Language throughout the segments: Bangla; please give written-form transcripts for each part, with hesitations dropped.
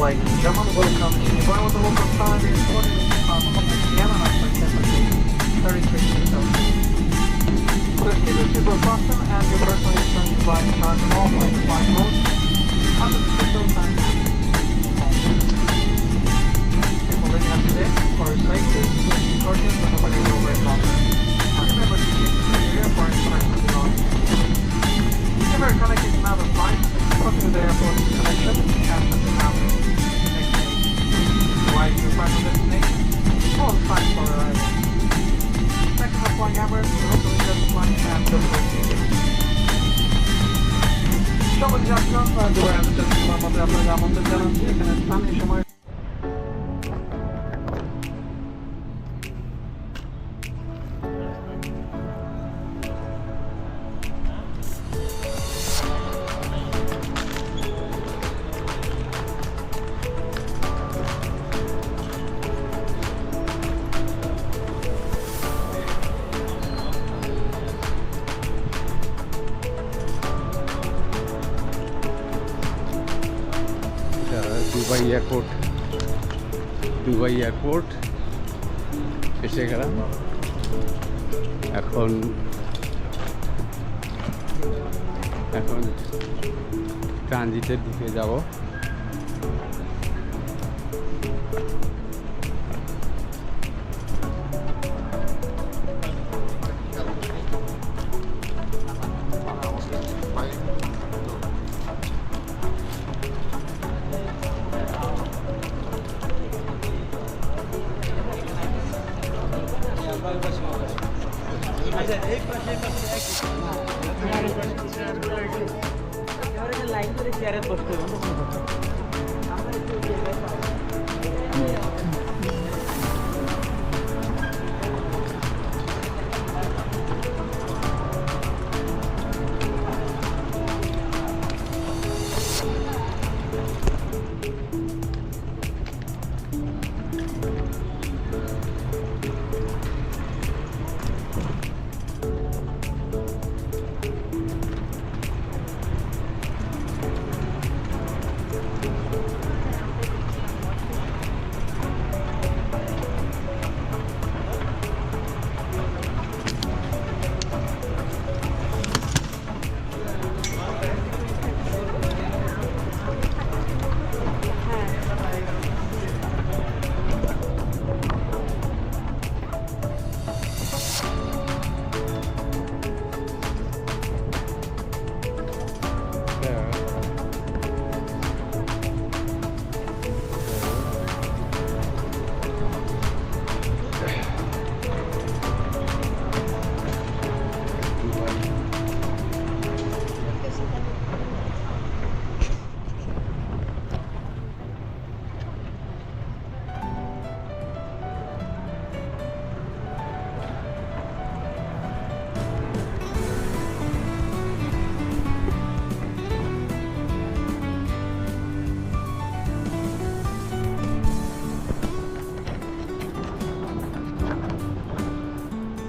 Ladies and gentlemen, welcome to the Iowa local time is 40 minutes past 11 after temperature 33 degrees Celsius. Proceed to the button and your personal insurance flight charge all flight flight mode under the signal time. People living up today for safety, precautions and nobody will wear longer. And remember to keep the area for instructions belonging. If you are connected to another flight, crossing the airport connection and the hour. Arrive to your final destination, all signs for arrival. Thank you for flying Emirates, we hope to enjoy the flight and the proceeding. Şöyle yapacağım, duvarda çalışmalar yapacağım, onda canım, yakın etmem, işim Dubai airport এসে গেলাম। এখন ট্রানজিটের দিকে যাব।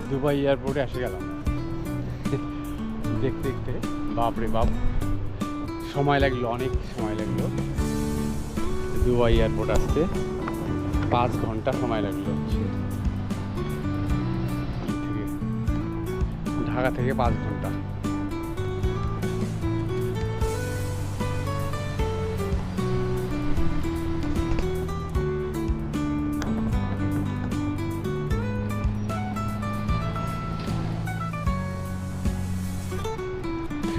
দুবাই এয়ারপোর্টে এসে গেলাম। দেখতে দেখতে বাপরে বাপ সময় লাগলো, অনেক সময় লাগলো। দুবাই এয়ারপোর্ট আসতে 5 ঘন্টা সময় লাগলো। ঢাকা থেকে 5 ঘন্টা।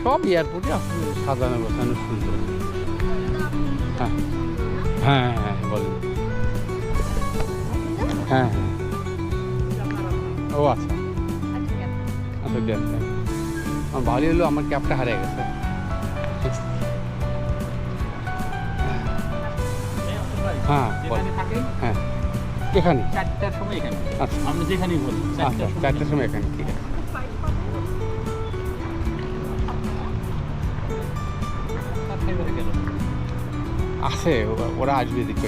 সব এয়ারপোর্টে আসলে সাজানো গোছানো সুন্দর। হ্যাঁ হ্যাঁ হ্যাঁ বলেন। হ্যাঁ হ্যাঁ ও আচ্ছা আচ্ছা গ্যাস আমার ভালো হলো, আমার ক্যাবটা হারিয়ে গেছে। হ্যাঁ হ্যাঁ এখানে 4টার সময় এখানে। আচ্ছা আপনি যেখানেই বলুন। আচ্ছা 4টার সময় এখানে, ঠিক আছে। আছে ওরা আসবে দেখতে,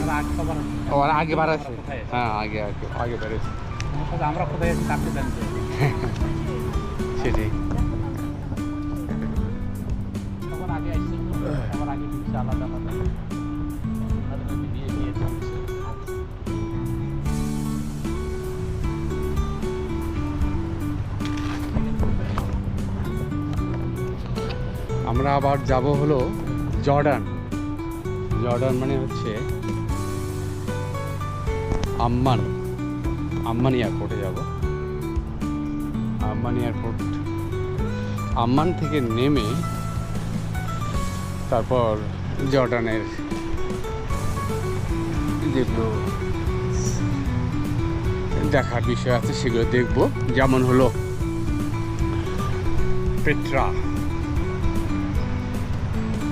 ওরা আগে বাড়াচ্ছে। হ্যাঁ আগে আগে আগে বেড়েছে। আমরা কোথায় আছি তাকে জানতে সেটাই। আগে আসছে, আগে আলাদা আলাদা নাকি বিয়ে বিয়ে চলছে। আমরা আবার যাব হলো জর্ডান। জর্ডান মানে হচ্ছে আম্মান এয়ারপোর্টে যাব। আম্মান এয়ারপোর্ট, আম্মান থেকে নেমে তারপর জর্ডানের যেগুলো দেখার বিষয় আছে সেগুলো দেখব। যেমন হলো পেট্রা,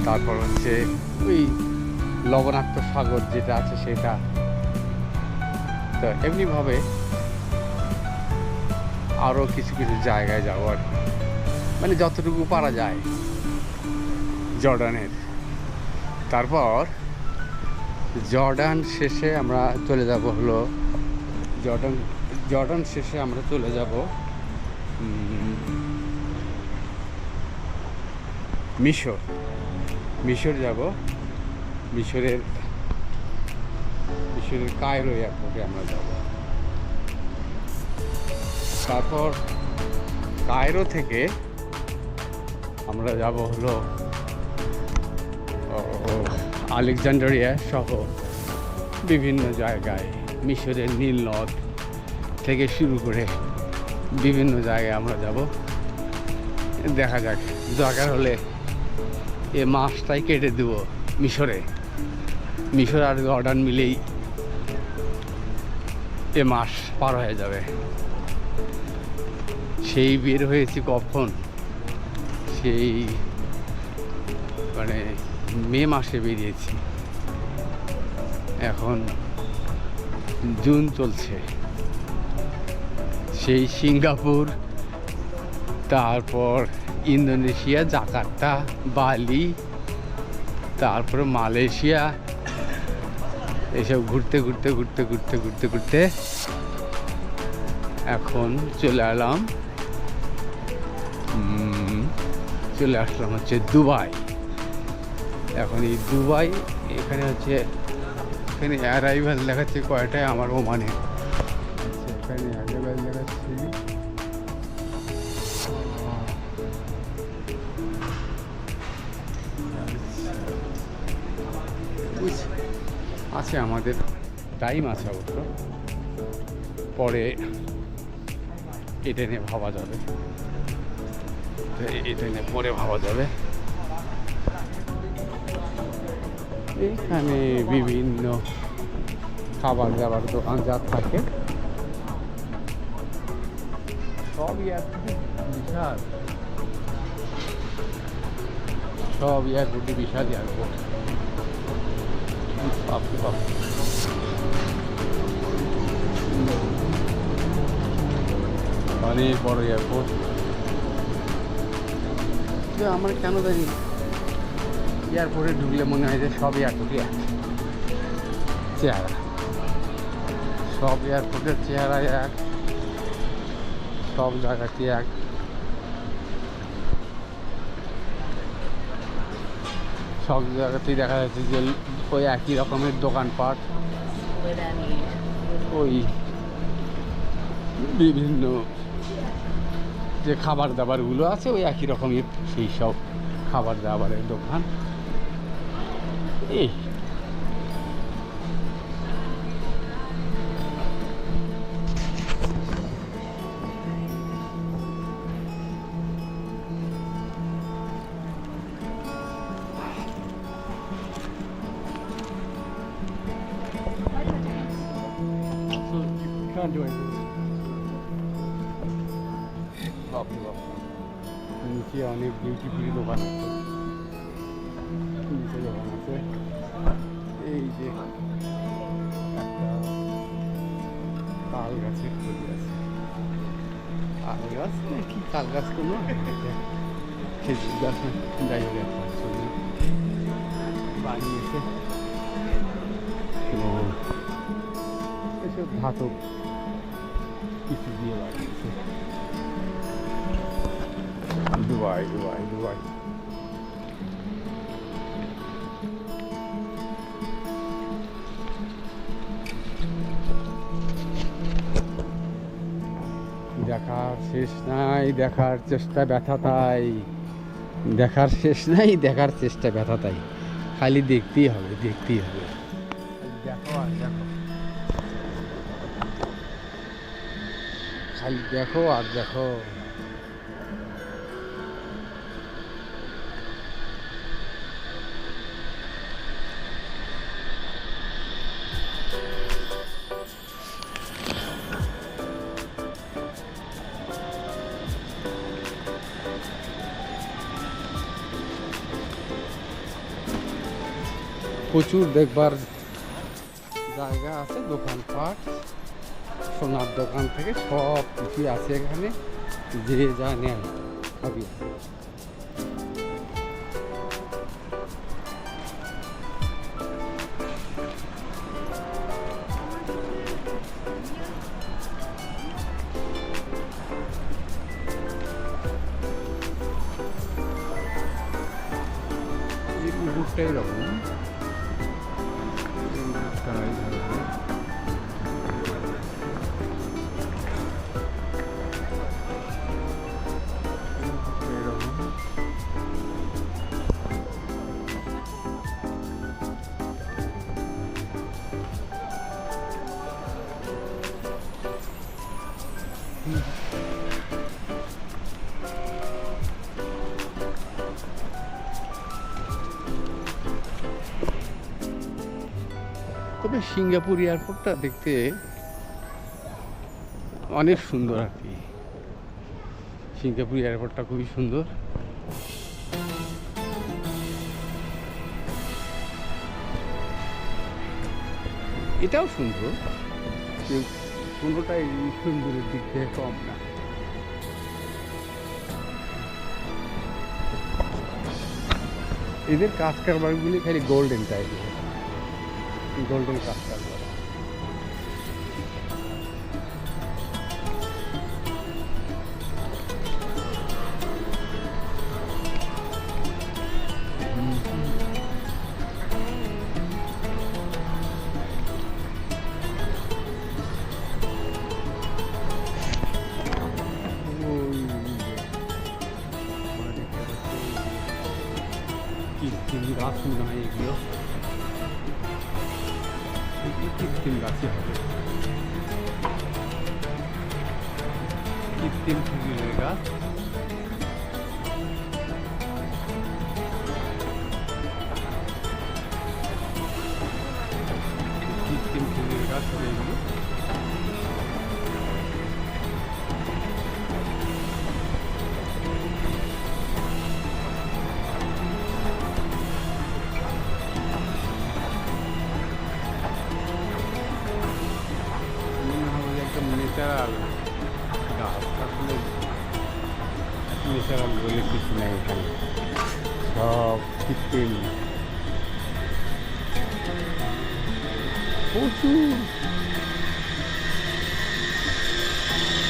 তারপর হচ্ছে ওই লবণাক্ত সাগর যেটা আছে সেটা। তো এমনিভাবে আরও কিছু কিছু জায়গায় যাবো আর কি, মানে যতটুকু পারা যায় জর্ডানের। তারপর জর্ডান শেষে আমরা চলে যাব হলো জর্ডান শেষে আমরা চলে যাব মিশর যাব। মিশরের কায়রো এয়ারপোর্টে আমরা যাব। তারপর কায়রো থেকে আমরা যাব হলো আলেকজান্ডারিয়া সহ বিভিন্ন জায়গায়, মিশরের নীল নদ থেকে শুরু করে বিভিন্ন জায়গায় আমরা যাব। দেখা যাক, দরকার হলে এ মাসটাই কেটে দেব মিশর আর জর্ডান মিলেই এ মাস পার হয়ে যাবে। সেই বের হয়েছি কখন, সেই মানে মে মাসে বেরিয়েছি, এখন জুন চলছে। সেই সিঙ্গাপুর, তারপর ইন্দোনেশিয়া, জাকার্তা, বালি, তারপরে মালয়েশিয়া, এসব ঘুরতে ঘুরতে ঘুরতে ঘুরতে ঘুরতে ঘুরতে এখন চলে আসলাম হচ্ছে দুবাই। এখন এই দুবাই, এখানে হচ্ছে এখানে অ্যারাইভাল দেখাচ্ছে কয়টায় আমার ওমানে, এখানে অ্যারাইভাল দেখাচ্ছে আছে, আমাদের টাইম আছে অবশ্য, পরে এটা নিয়ে ভাবা যাবে, এটা নিয়ে পরে ভাবা যাবে। এখানে বিভিন্ন খাবার দাবার দোকান যা থাকে সব বিশাল, সব এয়ারপোর্টে বিশাল এয়ারপোর্ট। অনেক বড় এয়ারপোর্ট। আমার কেন জানি এয়ারপোর্টে ঢুকলে মনে হয় যে সব এয়ারপোর্টে এক চেহারা, সব এয়ারপোর্টের চেহারা এক, সব জায়গাতে এক। সব জায়গাতেই দেখা যাচ্ছে যে ওই একই রকমের দোকানপাট, ওই বিভিন্ন যে খাবার দাবারগুলো আছে ওই একই রকমের, সেই সব খাবার দাবারের দোকান। এই নিচে অনেক বিউটি ফ্রি দোকান আছে, নিচে দোকান আছে। এই যে একটা তাল গাছের ছবি আছে, তাল গাছ কি তাল গাছ কোনো খেজুর গাছ, যাই হোক একটা ছবি বানিয়েছে। এবং এসব ধাতব কিছু দিয়ে বানিয়েছে। দুবাই দুবাই দুবাই দেখার শেষ নাই, দেখার চেষ্টা ব্যথা তাই, দেখার শেষ নাই, দেখার চেষ্টা ব্যথা তাই, খালি দেখতেই হবে, দেখতেই হবে। দেখো আর দেখো, খালি দেখো আর দেখো। প্রচুর দেখবার জায়গা আছে, দোকানপাট, সোনার দোকান থেকে সব কিছু আছে এখানে, যে যা নেয় সবই আছে। এই কুকুরটা এরকম, তবে সিঙ্গাপুর এয়ারপোর্টটা দেখতে অনেক সুন্দর আর কি। সিঙ্গাপুর এয়ারপোর্টটা খুবই সুন্দর। এটাও সুন্দর, কোনোটাই সুন্দরের দিক থেকে কম না। এদের কাজ কারবারগুলি খালি গোল্ডেন টাইপের, গোল্ডেন কাজ কারবার। কৃত্রিম গাছ মনে হয় এগুলো, কৃত্রিম গাছই হবে, কৃত্রিম খেজুরের গাছ। কৃত্রিম খেজুরের গাছ হবে এগুলো। ন্যাচারাল গাছ, আসলে ন্যাচারাল বলে কিছু নেই এখানে, সব কৃত্রিম। প্রচুর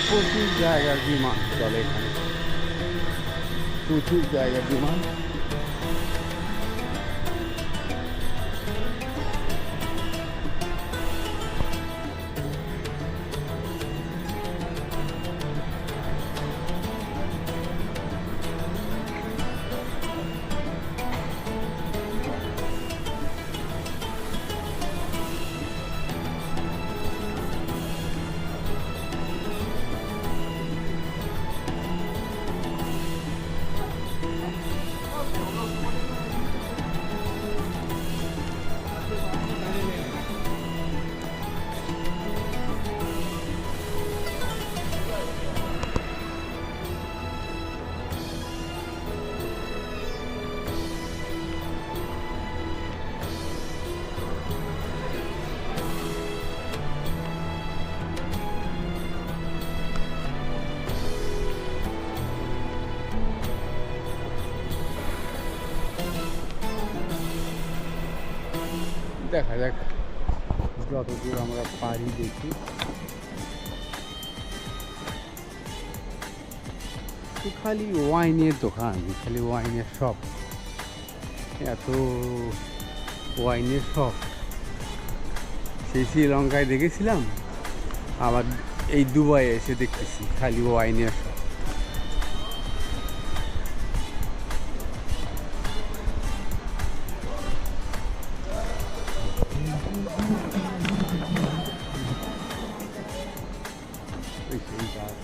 প্রচুর জায়গার বিমান চলে এখানে, প্রচুর জায়গার বিমান। দেখা যাক যতদূর আমরা পারি দেখি। খালি ওয়াইনের দোকান, খালি ওয়াইনের শপ, এত ওয়াইনের শপ। সেই শ্রীলঙ্কায় দেখেছিলাম, আবার এই দুবাই এসে দেখতেছি খালি ওয়াইনের শপ। এই সেই গাছ।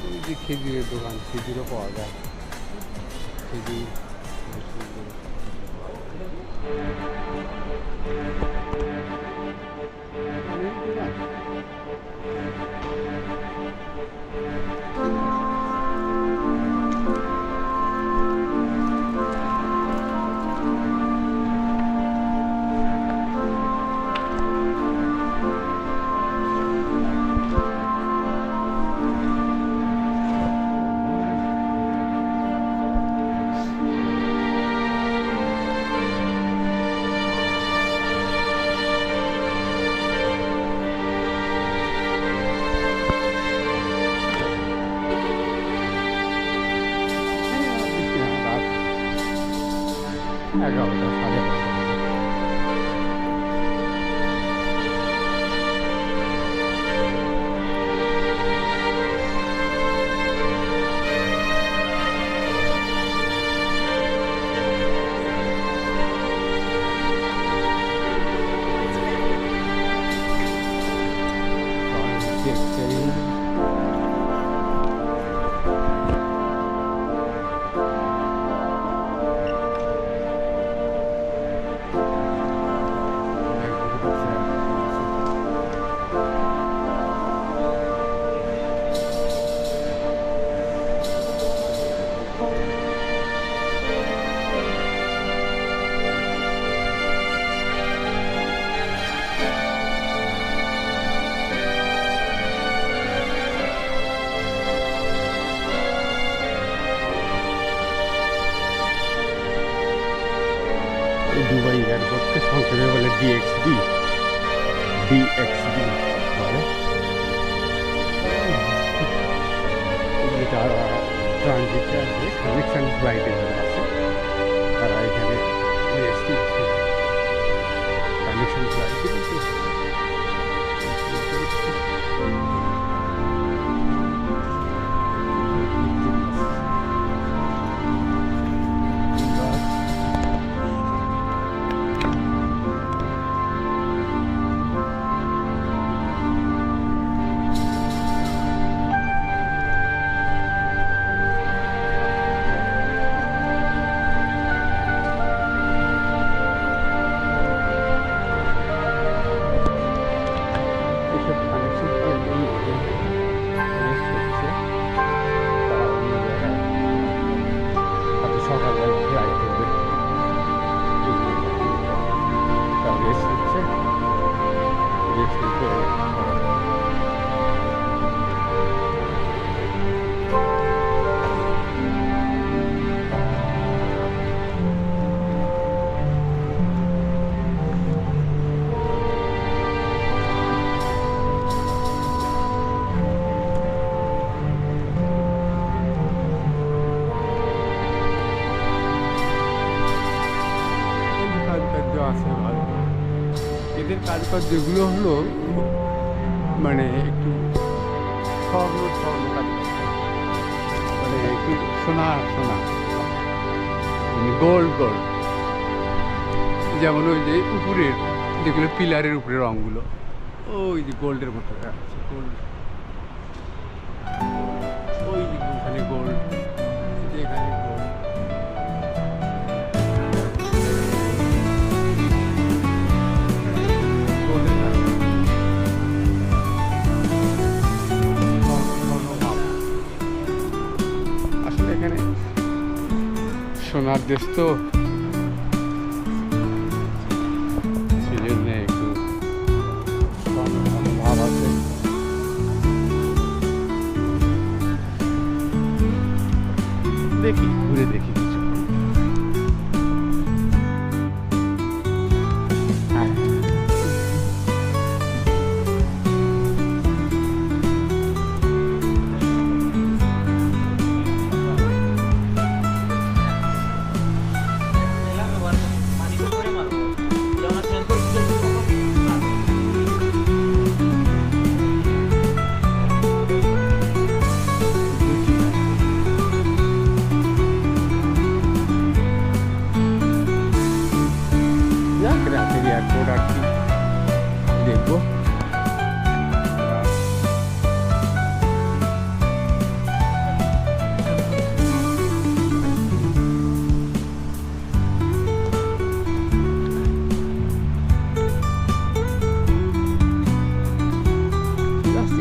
ওই যে খেজুরের দোকান, খেজুরও পাওয়া যায়। খেজুর অনেক দোকান। রাত 11টা, 11:30। দুবাই এয়ারপোর্টকে সংক্ষেপে বলে ডিএক্সবি বলে। যারা ট্রানজিটে আছে, কানেকশন ফ্লাইটে যারা আছে, তারা এখানে কানেকশন ফ্লাইটে সকালবেলা ফ্লাইট করবে, রেস্ট হচ্ছে, রেস্ট করে কারুকার্য আছে ভালো। এদের কারুকার্যগুলো হলো মানে একটু স্বর্ণ কারুকার্য, মানে একটু সোনা গোল্ড। যেমন ওই যে উপরের যেগুলো পিলারের উপরে রঙগুলো, ওই যে গোল্ডের মতো আছে, গোল্ড ওই যে ওখানে গোল্ড, এখানে গোল্ড। আসলে এখানে সোনার দেশ তো, সেই জন্য একটু ভাব দেখি, ঘুরে দেখি কিছু। হ্যাঁ, যাক রাতের এয়ারপোর্ট আর কি দেখবো।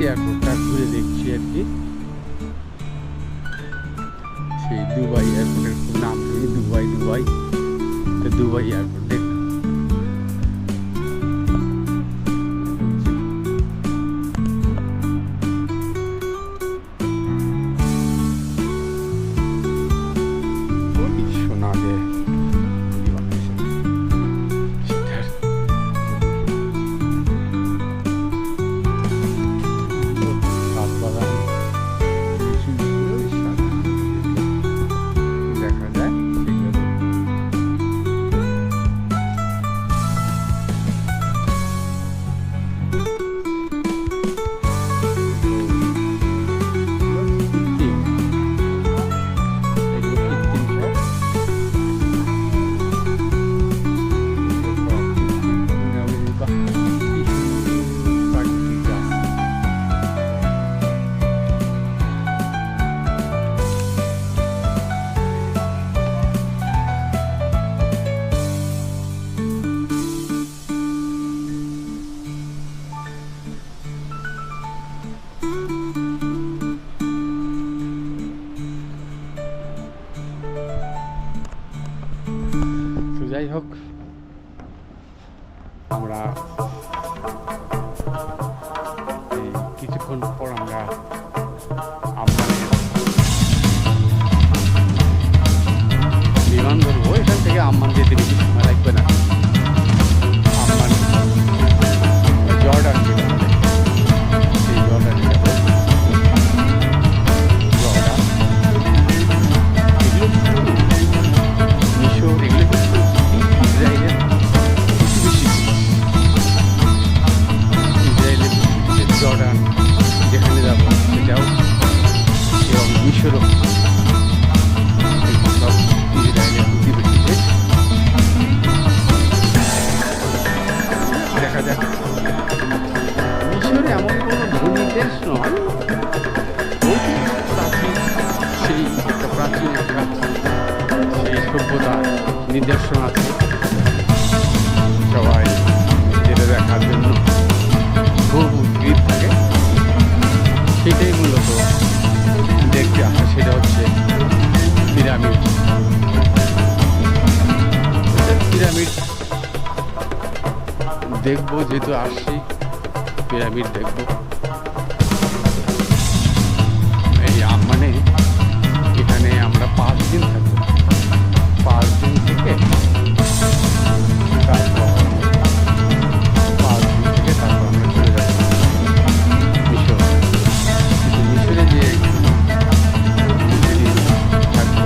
এয়ারপোর্টটা ঘুরে দেখছি আর কি। সেই দুবাই এয়ারপোর্টের খুব নাম শুনি, দুবাই তো দুবাই এয়ারপোর্ট দেখ। শোনা যে দেখা যায় সেগুলো। যাই হোক, আমরা এই কিছুক্ষণ পর আমরা আম্মানের বিমান ধরবো। এখান থেকে আম্মান যেতে বেশি সময় লাগবে না। আম্মান জর্ডান যেতে হবে, সেই জর্ডানে যাবো। জর্ডান এগুলো মিশর, এগুলো ইসরায়েলের জর্ডান যেখানে যাবো সেটাও, এবং মিশরও সব ইসরায়েলের প্রতিবেশী দেশ। দেখা যাক। মিশর এমন কোনো ধনী দেশ নয়, প্রাচীন সেই একটা প্রাচীন একটা সেই সভ্যতার নিদর্শন আছে। সবাই যেটা দেখার জন্য খুব উদ্গ্রীব থাকে। সেটাই মূলত দেখতে আসা, সেটা হচ্ছে পিরামিড। পিরামিড দেখবো, যেহেতু আসছি পিরামিড দেখবো। এই আম্মানে এখানে আমরা 5 দিন থাকবো। 5 দিন থেকে তারপর 5 দিন থেকে তারপর আমরা চলে যাবো মিশর। মিশরে যে থাকবো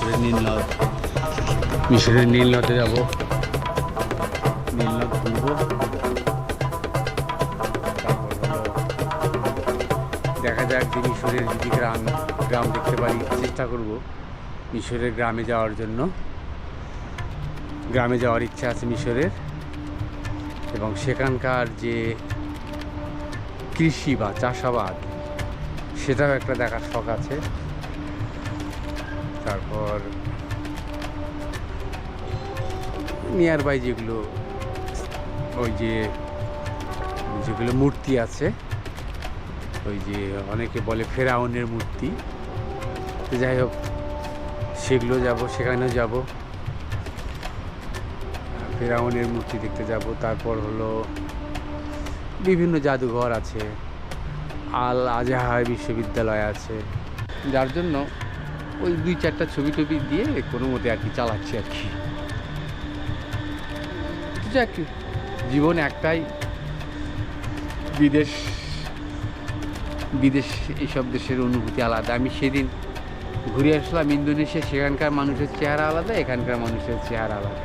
মিশরের নীলনদ, মিশরের নীলনদে যাব, নীলনদ ঘুরবো। তারপর হলো দেখা যাক যে মিশরের যদি গ্রাম দেখতে পারি, চেষ্টা করব মিশরের গ্রামে যাওয়ার জন্য। গ্রামে যাওয়ার ইচ্ছা আছে মিশরের, এবং সেখানকার যে কৃষি বা চাষাবাদ সেটাও একটা দেখার শখ আছে। তারপর নিয়ার বাই যেগুলো ওই যেগুলো মূর্তি আছে, ওই যে অনেকে বলে ফেরাউনের মূর্তি, তো যাই হোক সেগুলো যাব, সেখানেও যাব, ফেরাউনের মূর্তি দেখতে যাব। তারপর হলো বিভিন্ন জাদুঘর আছে, আল আজহার বিশ্ববিদ্যালয় আছে, যার জন্য ওই 2-4টা ছবি টবি দিয়ে কোনো মতে আর কি চালাচ্ছি আর কি। যাক, জীবন একটাই, বিদেশ এইসব দেশের অনুভূতি আলাদা। আমি সেদিন ঘুরে আসলাম ইন্দোনেশিয়া, সেখানকার মানুষের চেহারা আলাদা, এখানকার মানুষের চেহারা আলাদা।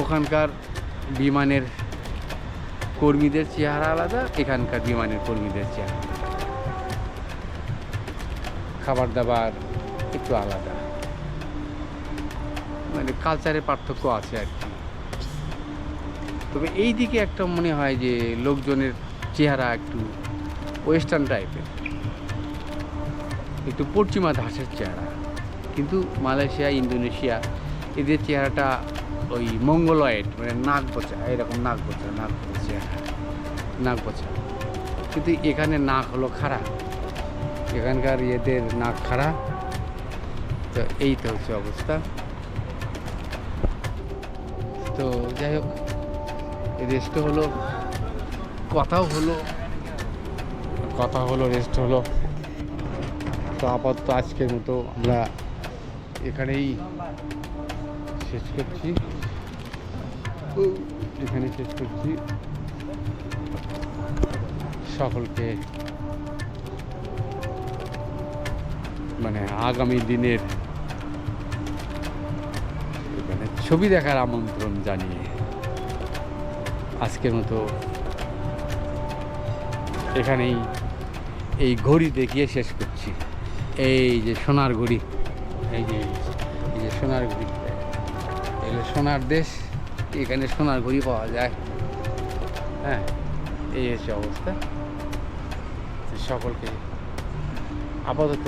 ওখানকার বিমানের কর্মীদের চেহারা আলাদা, এখানকার বিমানের কর্মীদের চেহারা, খাবার দাবার একটু আলাদা, মানে কালচারের পার্থক্য আছে আর কি। তবে এই দিকে একটা মনে হয় যে লোকজনের চেহারা একটু ওয়েস্টার্ন টাইপের, একটু পশ্চিমা ধাঁচের চেহারা। কিন্তু মালয়েশিয়া, ইন্দোনেশিয়া এদের চেহারাটা ওই মঙ্গলয়েড, মানে নাক বোচা, এরকম নাক বোচা চেহারা, নাক বোচা। কিন্তু এখানে নাক হলো খাড়া, এখানকার এদের নাক খাড়া। তো এই তো হচ্ছে অবস্থা। তো যাই হোক, রেস্ট হলো, কথা হলো, রেস্ট হলো। তো আপাতত আজকের মতো আমরা এখানেই শেষ করছি, সকলকে মানে আগামী দিনের মানে ছবি দেখার আমন্ত্রণ জানিয়ে আজকের মতো এখানেই এই ঘড়ি দেখিয়ে শেষ করছি। এই যে সোনার ঘড়ি, এই যে সোনার ঘড়ি, এগুলো সোনার দেশ, এখানে সোনার ঘড়ি পাওয়া যায়। হ্যাঁ, এই হচ্ছে অবস্থা। সকলকে আপাতত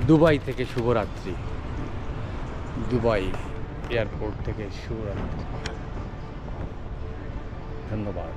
দুবাই থেকে শুভরাত্রি, দুবাই এয়ারপোর্ট থেকে শুভরাত্রি, ধন্যবাদ।